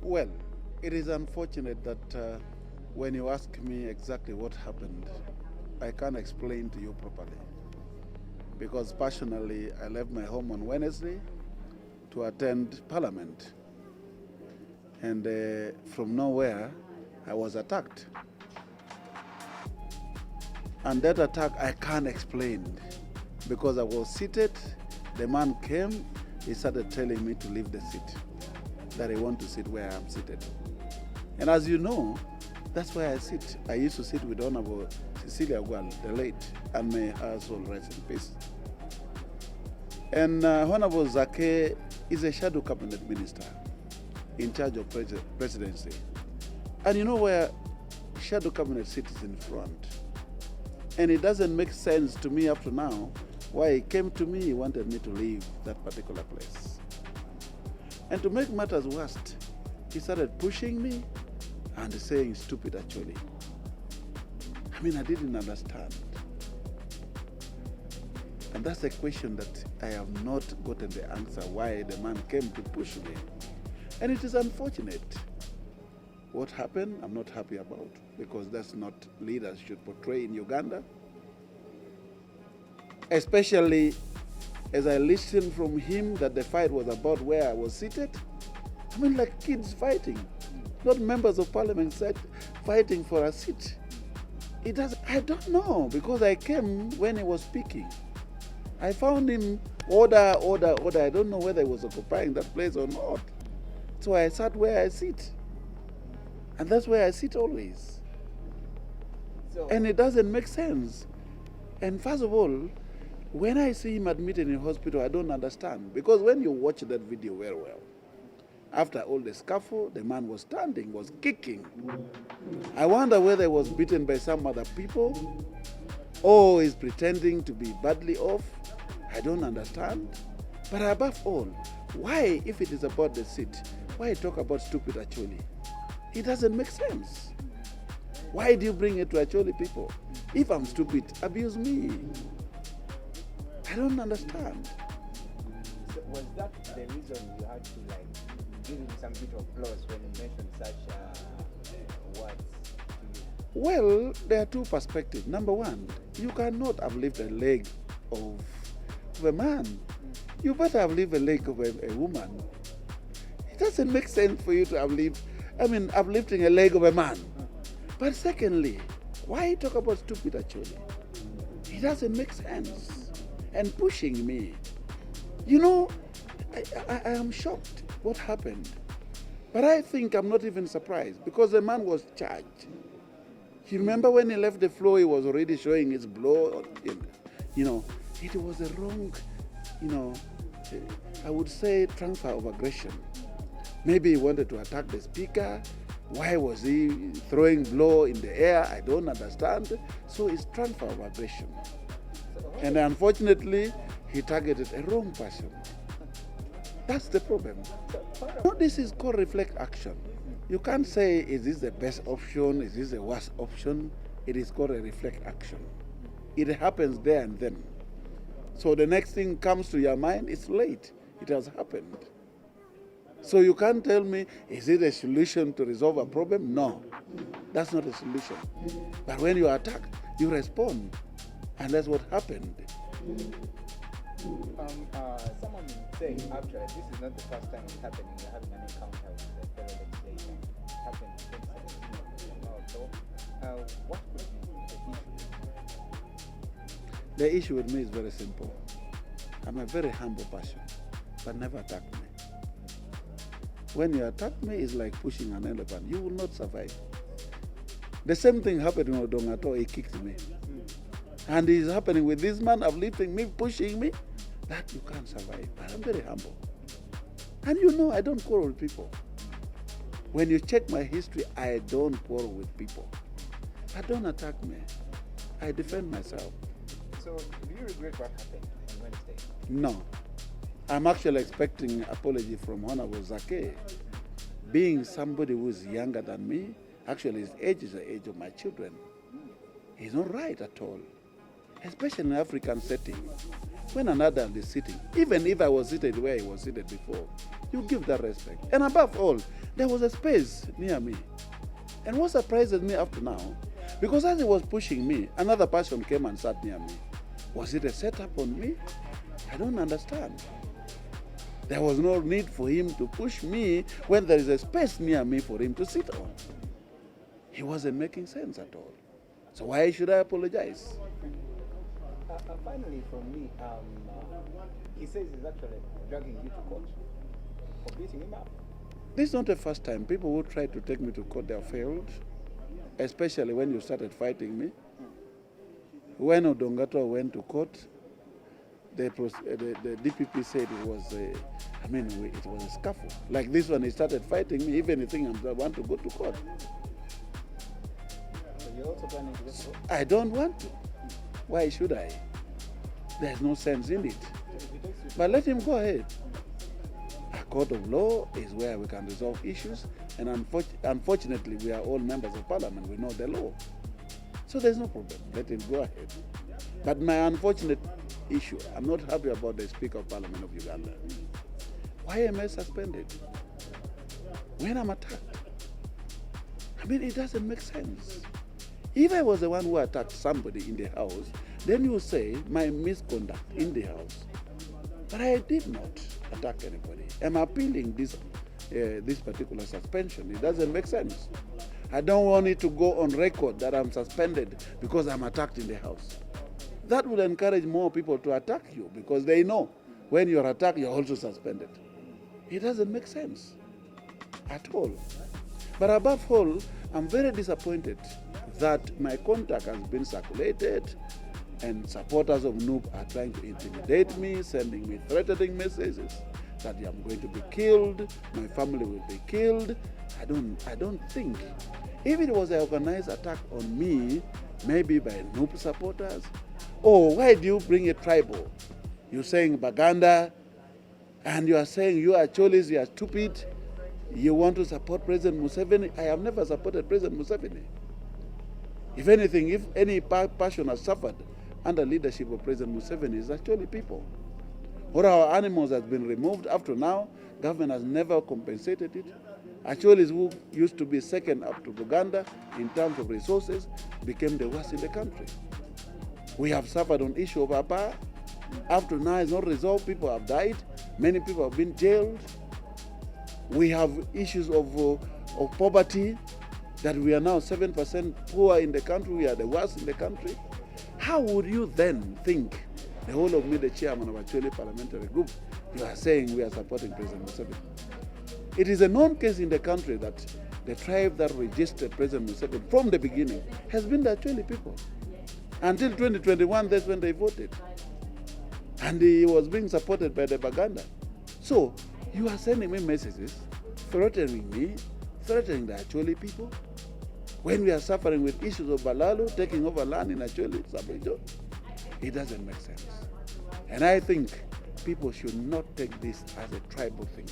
Well, it is unfortunate that when you ask me exactly what happened, I can't explain to you properly. Because personally, I left my home on Wednesday to attend Parliament. And from nowhere, I was attacked. And that attack I can't explain because I was seated, the man came, he started telling me to leave the seat, that I want to sit where I'm seated. And as you know, that's where I sit. I used to sit with Honorable Cecilia Gwal, the late, and may her soul rest in peace. And Honorable Zaake is a shadow cabinet minister in charge of presidency. And you know where shadow cabinet sits in front. And it doesn't make sense to me up to now why he came to me, he wanted me to leave that particular place. And to make matters worse, he started pushing me and saying stupid actually. I mean, I didn't understand. And that's a question that I have not gotten the answer why the man came to push me. And it is unfortunate. What happened, I'm not happy about, because that's not leaders should portray in Uganda. Especially as I listened from him that the fight was about where I was seated. I mean, like kids fighting, not members of parliament fighting for a seat. I don't know, because I came when he was speaking. I found him order. I don't know whether he was occupying that place or not. So I sat where I sit. And that's where I sit always. And it doesn't make sense. And first of all, when I see him admitted in hospital, I don't understand. Because when you watch that video very well, after all the scuffle, the man was standing, was kicking. I wonder whether he was beaten by some other people or is pretending to be badly off. I don't understand. But above all, why, if it is about the seat, why talk about stupid Acholi? It doesn't make sense. Why do you bring it to Acholi people? If I'm stupid, abuse me. I don't understand. So was that the reason you had to give him some bit of applause when he mentioned such words to you? Well, there are two perspectives. Number one, you cannot uplift a leg of a man. You better uplift a leg of a woman. It doesn't make sense for you to uplifting a leg of a man. But secondly, why talk about stupid actually? It doesn't make sense. And pushing me. You know, I am shocked what happened. But I think I'm not even surprised because the man was charged. You remember when he left the floor, he was already showing his blood. You know, it was a wrong, I would say transfer of aggression. Maybe he wanted to attack the speaker. Why was he throwing blow in the air? I don't understand. So it's transfer of aggression. And unfortunately, he targeted a wrong person. That's the problem. No, this is called reflect action. You can't say, is this the best option? Is this the worst option? It is called a reflect action. It happens there and then. So the next thing comes to your mind, it's late. It has happened. So you can't tell me, is it a solution to resolve a problem? No, that's not a solution. But when you are attacked, you respond. And that's what happened. Someone saying, actually, this is not the first time it's happening. You're having an encounter with the fellow legislator. It happened in 2017. So, what could be the issue? The issue with me is very simple. I'm a very humble person, but never attack me. When you attack me, it's like pushing an elephant. You will not survive. The same thing happened in Odongato. He kicked me. And it's happening with this man uplifting me, pushing me. That you can't survive. But I'm very humble. And you know, I don't quarrel with people. When you check my history, I don't quarrel with people. But don't attack me. I defend myself. So, do you regret what happened on Wednesday? No. I'm actually expecting apology from Honorable Zaake. Being somebody who is younger than me, actually his age is the age of my children. He's not right at all. especially in an African setting. When an adult is sitting, even if I was seated where he was seated before, you give that respect. And above all, there was a space near me. And what surprises me up to now, because as he was pushing me, another person came and sat near me. Was it a setup on me? I don't understand. There was no need for him to push me when there is a space near me for him to sit on. He wasn't making sense at all. So why should I apologize? Finally, from me, he says he's actually dragging you to court for beating him up. This is not the first time. People who try to take me to court, they have failed, especially when you started fighting me. When Odongato went to court, the DPP said it was it was a scuffle. Like this one, he started fighting me. If anything, I want to go to court. So you're also planning to go to court? I don't want to. Why should I? There's no sense in it. But let him go ahead. A court of law is where we can resolve issues, and unfortunately, we are all members of parliament. We know the law. So there's no problem. Let him go ahead. But my unfortunate issue, I'm not happy about the Speaker of Parliament of Uganda. Why am I suspended when I'm attacked? I mean, it doesn't make sense. If I was the one who attacked somebody in the house, then you say my misconduct in the house. But I did not attack anybody. I'm appealing this particular suspension. It doesn't make sense. I don't want it to go on record that I'm suspended because I'm attacked in the house. That will encourage more people to attack you because they know when you're attacked, you're also suspended. It doesn't make sense at all. But above all, I'm very disappointed that my contact has been circulated and supporters of NUP are trying to intimidate me, sending me threatening messages that I'm going to be killed, my family will be killed. I don't think. If it was an organized attack on me, maybe by NUP supporters, or why do you bring a tribal? You're saying Baganda, and you are saying you are Cholis, you are stupid, you want to support President Museveni. I have never supported President Museveni. If anything, if any passion has suffered under leadership of President Museveni, it's actually people. All our animals have been removed up to now. Government has never compensated it. Actually, who used to be second up to Uganda in terms of resources became the worst in the country. We have suffered on issue of Apa. Up to now, it's not resolved. People have died. Many people have been jailed. We have issues of poverty, that we are now 7% poor in the country. We are the worst in the country. How would you then think, the whole of me, the chairman of Acholi parliamentary group, you are saying we are supporting President Museveni? It is a known case in the country that the tribe that registered President Museveni from the beginning has been the Acholi people. Until 2021, that's when they voted. And he was being supported by the Baganda. So, you are sending me messages, threatening me, threatening the Acholi people, when we are suffering with issues of Balalo, taking over land in Acholi, sub-region. It doesn't make sense. And I think people should not take this as a tribal thing.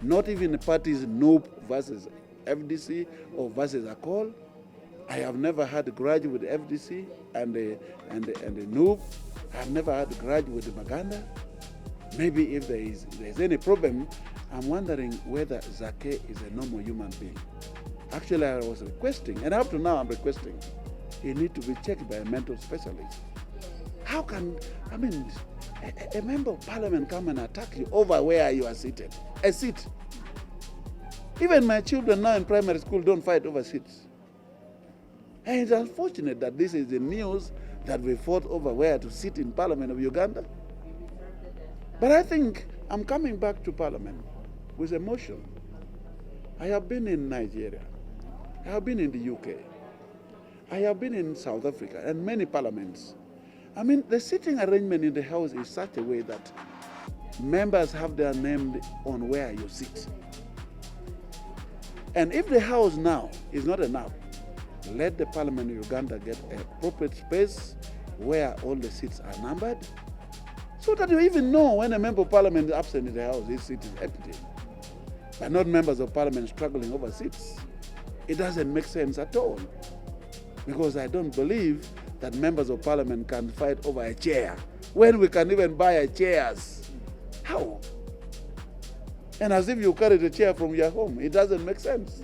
Not even the parties NUP versus FDC or versus Akol. I have never had a grudge with the FDC and the NUP. I have never had a grudge with the Baganda. Maybe if there's any problem, I'm wondering whether Zaake is a normal human being. Actually, I was requesting, and up to now I'm requesting, he needs to be checked by a mental specialist. How can, a member of parliament come and attack you over where you are seated? A seat. Even my children now in primary school don't fight over seats. And it's unfortunate that this is the news that we fought over where to sit in Parliament of Uganda. But I think I'm coming back to Parliament with emotion. I have been in Nigeria. I have been in the UK. I have been in South Africa and many parliaments. The sitting arrangement in the House is such a way that members have their name on where you sit. And if the House now is not enough, let the Parliament of Uganda get an appropriate space where all the seats are numbered, so that you even know when a member of Parliament is absent in the House, his seat is empty. But not members of Parliament struggling over seats. It doesn't make sense at all. Because I don't believe that members of parliament can fight over a chair when we can even buy chairs. How? And as if you carried a chair from your home. It doesn't make sense.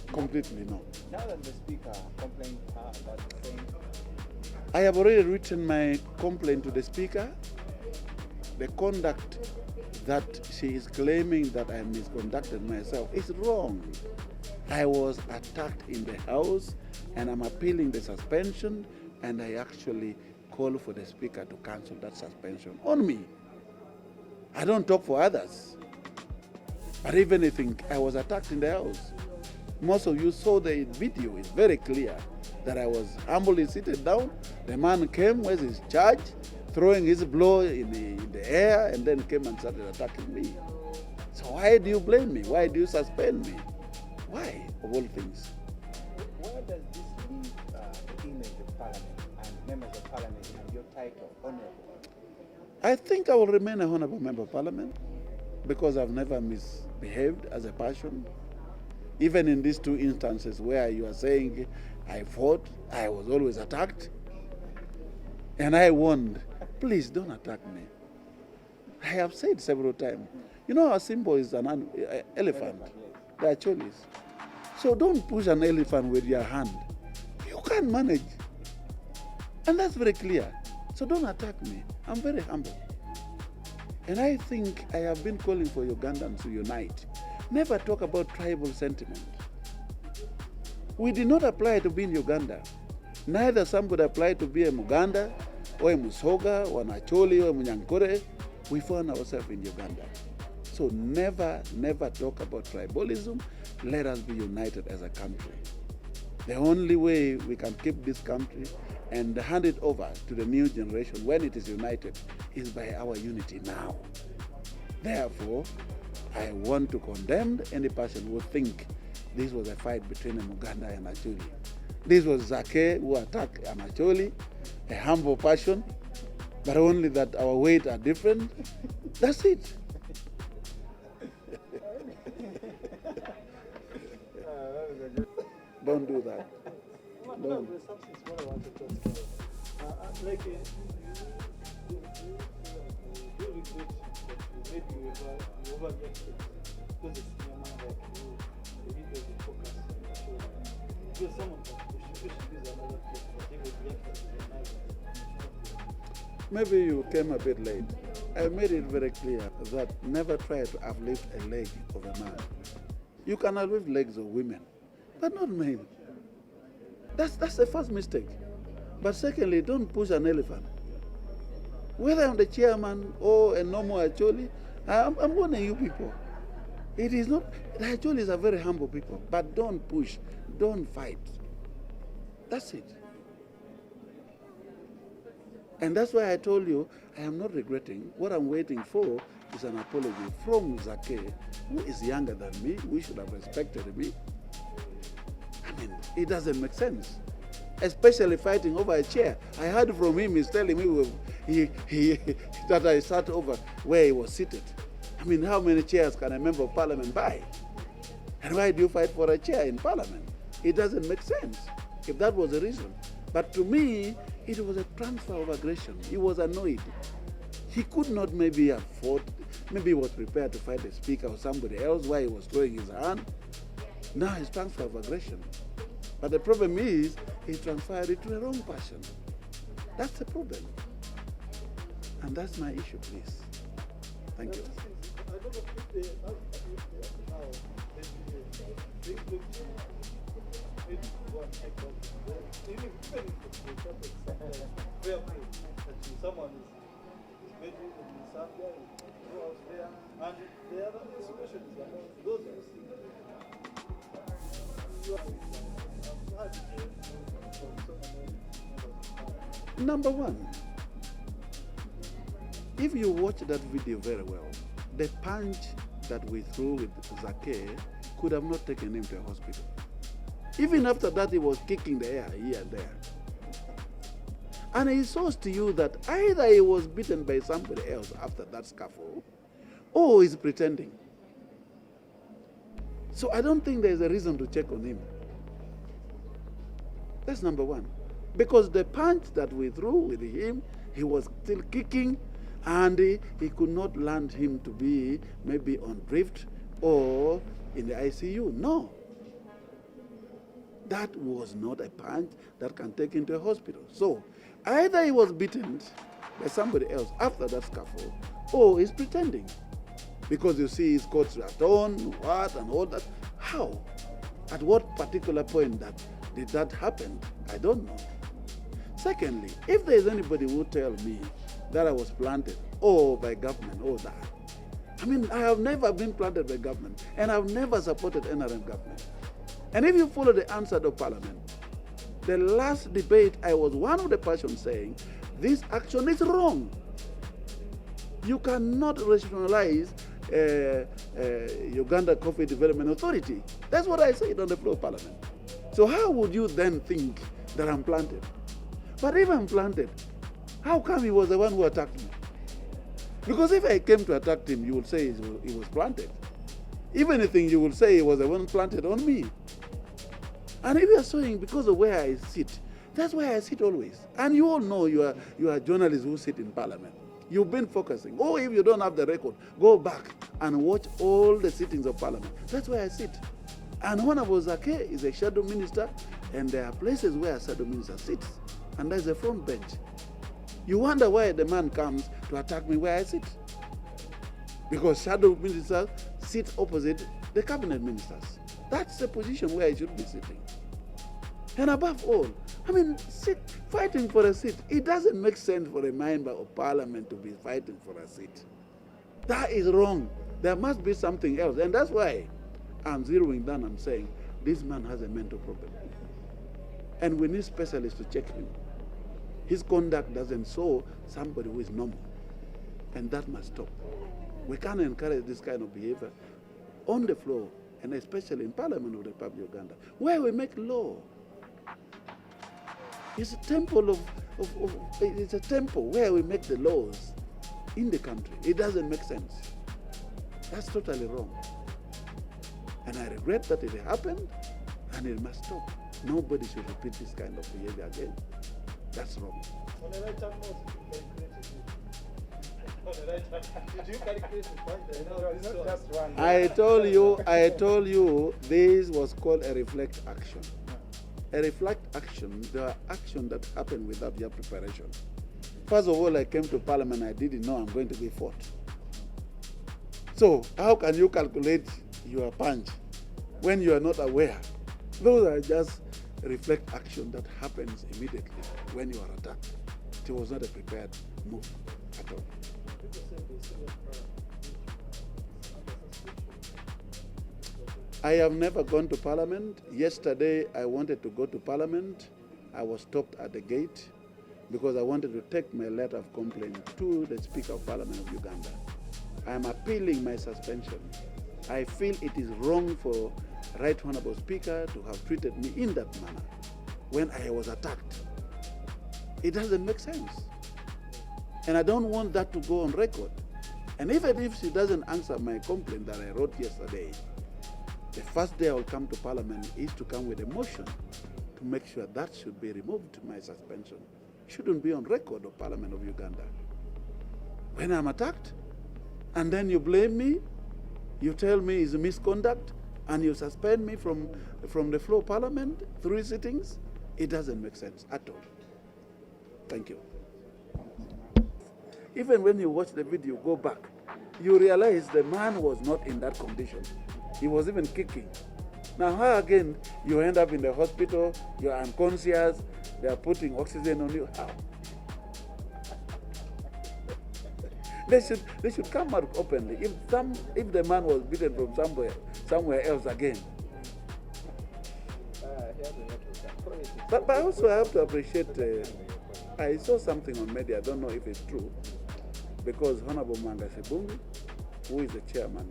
Completely no. Now that the speaker complained about the same, I have already written my complaint to the speaker. The conduct that she is claiming that I misconducted myself is wrong. I was attacked in the house and I'm appealing the suspension, and I actually call for the speaker to cancel that suspension on me. I don't talk for others. But even if I was attacked in the house, most of you saw the video. It's very clear that I was humbly seated down. The man came with his charge, throwing his blow in the air, and then came and started attacking me. So why do you blame me? Why do you suspend me? Why, of all things? where does this leave the image of Parliament and members of Parliament and your title, Honourable? I think I will remain a honourable member of Parliament because I've never misbehaved as a person. Even in these two instances where you are saying I fought, I was always attacked. And I warned, please don't attack me. I have said several times, you know our symbol is an elephant. They are cholis. So don't push an elephant with your hand. You can't manage. And that's very clear. So don't attack me. I'm very humble. And I think I have been calling for Ugandans to unite. Never talk about tribal sentiment. We did not apply to be in Uganda. Neither some would apply to be a Muganda, or a Musoga, or an Acholi, or a Munyankore. We found ourselves in Uganda. So never talk about tribalism. Let us be united as a country. The only way we can keep this country and hand it over to the new generation when it is united is by our unity now. Therefore, I want to condemn any person who think this was a fight between a Muganda and Acholi. This was Zaake who attacked an Acholi, a humble person, but only that our weight are different. That's it. Don't do that. Don't. There's something small I want to talk about. Like, you regret that maybe you overreacted because it's in your mind, like you need to focus on the show. Because someone push this another place, but they will react to the night. Maybe you came a bit late. I made it very clear that never try to uplift a leg of a man. You can uplift legs of women, but not men. That's the first mistake. But secondly, don't push an elephant. Whether I'm the chairman or a normal Acholi, I'm warning you people. It is not, the Acholis are very humble people, but don't push, don't fight. That's it. And that's why I told you, I am not regretting. What I'm waiting for is an apology from Zaake, who is younger than me, who should have respected me. I mean, it doesn't make sense. Especially fighting over a chair. I heard from him, he's telling me that I sat over where he was seated. I mean, how many chairs can a member of parliament buy? And why do you fight for a chair in parliament? It doesn't make sense, if that was the reason. But to me, it was a transfer of aggression. He was annoyed. He could not maybe have fought. Maybe he was prepared to fight the speaker or somebody else while he was throwing his hand. Now it's transfer of aggression. But the problem is, he transferred it to the wrong person. That's the problem. And that's my issue, please. Thank you. I don't know if they now maybe one type of even if where that someone is maybe in Zambia, go out there, and the other situation is about those who see Number one, if you watch that video very well, the punch that we threw with Zaake could have not taken him to a hospital. Even after that, he was kicking the air here and there. And it shows to you that either he was beaten by somebody else after that scuffle, or he's pretending. So I don't think there's a reason to check on him. That's number one. Because the punch that we threw with him, he was still kicking, and he could not land him to be maybe on drift or in the ICU. No. That was not a punch that can take him to a hospital. So either he was beaten by somebody else after that scuffle, or he's pretending. Because you see his coats are torn, what, and all that. How? At what particular point did that happen? I don't know. Secondly, if there is anybody who tell me that I was planted, or by government, or that, I mean, I have never been planted by government, and I've never supported NRM government. And if you follow the answer to Parliament, the last debate, I was one of the persons saying, this action is wrong. You cannot rationalize Uganda Coffee Development Authority. That's what I said on the floor of Parliament. So how would you then think that I'm planted? But if I'm planted, how come he was the one who attacked me? Because if I came to attack him, you would say he was planted. If anything, you would say he was the one planted on me. And if you're saying because of where I sit, that's where I sit always. And you all know you are journalists who sit in Parliament. You've been focusing. Or if you don't have the record, go back and watch all the sittings of Parliament. That's where I sit. And Honorable Zaake is a shadow minister, and there are places where a shadow minister sits. And there's a front bench. You wonder why the man comes to attack me where I sit. Because shadow ministers sit opposite the cabinet ministers. That's the position where I should be sitting. And above all, I mean, fighting for a seat, it doesn't make sense for a member of Parliament to be fighting for a seat. That is wrong. There must be something else. And that's why I'm zeroing down and saying, this man has a mental problem. And we need specialists to check him. His conduct doesn't show somebody who is normal. And that must stop. We can't encourage this kind of behavior on the floor, and especially in Parliament of the Republic of Uganda, where we make law. It's a temple it's a temple where we make the laws in the country. It doesn't make sense. That's totally wrong. And I regret that it happened, and it must stop. Nobody should repeat this kind of behavior again. That's wrong. On the right hand note, on the right hand, did you calculate the point? It's not just one. I told you this was called a reflect action. A reflect action, there are actions that happen without your preparation. First of all, I came to Parliament, I didn't know I'm going to be fought. So how can you calculate your punch when you are not aware? Those are just reflect action that happens immediately when you are attacked. It was not a prepared move at all. I have never gone to Parliament. Yesterday, I wanted to go to Parliament. I was stopped at the gate because I wanted to take my letter of complaint to the Speaker of Parliament of Uganda. I am appealing my suspension. I feel it is wrong for Right Honorable Speaker to have treated me in that manner when I was attacked. It doesn't make sense. And I don't want that to go on record. And even if she doesn't answer my complaint that I wrote yesterday, the first day I will come to Parliament is to come with a motion to make sure that should be removed, my suspension. Shouldn't be on record of Parliament of Uganda. When I'm attacked, and then you blame me, you tell me it's a misconduct, and you suspend me from the floor of Parliament, 3 sittings, it doesn't make sense at all. Thank you. Even when you watch the video, go back, you realize the man was not in that condition. He was even kicking. Now, how again you end up in the hospital, you're unconscious, they are putting oxygen on you? How? They should come out openly. If the man was beaten from somewhere else again. But also I have to appreciate. I saw something on media. I don't know if it's true, because Honorable Mangasibungi, who is the chairman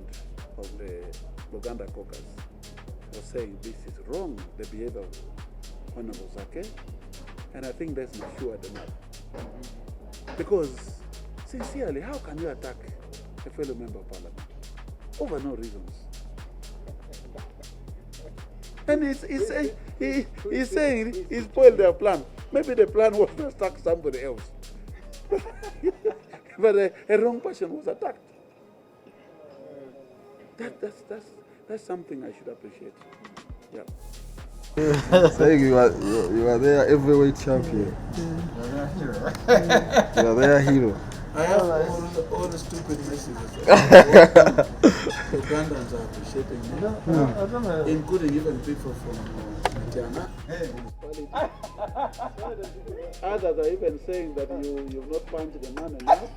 of the Uganda caucus, was saying this is wrong, the behavior of Honorable Zaake, and I think that's matured enough. Because sincerely, how can you attack a fellow member of Parliament over no reasons? And he's saying he spoiled their plan. Maybe the plan was to attack somebody else. But a wrong person was attacked. That's something I should appreciate. Yeah. Saying you are their heavyweight champion. You are their hero. I have all the stupid messages. Ugandans are appreciating me, including even people from Tiana. Others are even saying that you've not punched the man enough.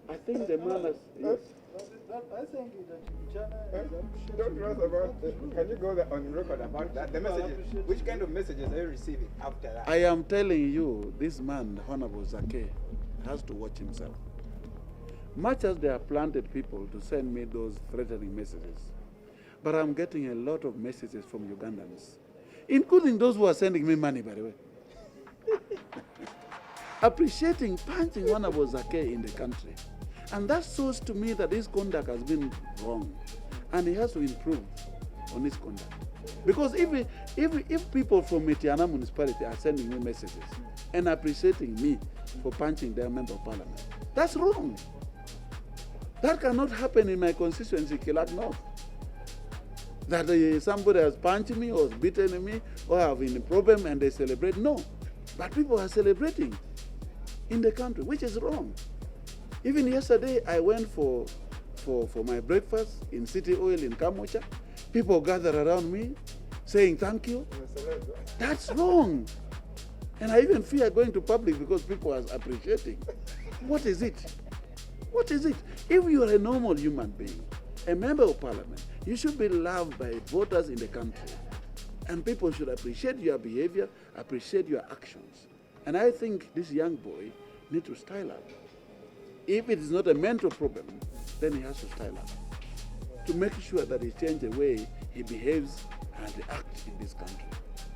I think the man has. Yes. I think that China Don't run about this. Can you go on record about that? The messages. Which kind of messages are you receiving after that? I am telling you, this man, Honorable Zaake, has to watch himself. Much as they have planted people to send me those threatening messages, but I'm getting a lot of messages from Ugandans, including those who are sending me money, by the way, appreciating punching Honorable Zaake in the country. And that shows to me that his conduct has been wrong, and he has to improve on his conduct. Because if people from Tiana municipality are sending me messages and appreciating me for punching their member of parliament, that's wrong. That cannot happen in my constituency, Kilak North. That somebody has punched me or has beaten me or have been a problem and they celebrate. No. But people are celebrating in the country, which is wrong. Even yesterday, I went for my breakfast in City Oil in Kamocha. People gathered around me saying thank you. That's wrong. And I even fear going to public because people are appreciating. What is it? What is it? If you are a normal human being, a member of parliament, you should be loved by voters in the country. And people should appreciate your behavior, appreciate your actions. And I think this young boy needs to style up. If it is not a mental problem, then he has to style up to make sure that he changes the way he behaves and acts in this country.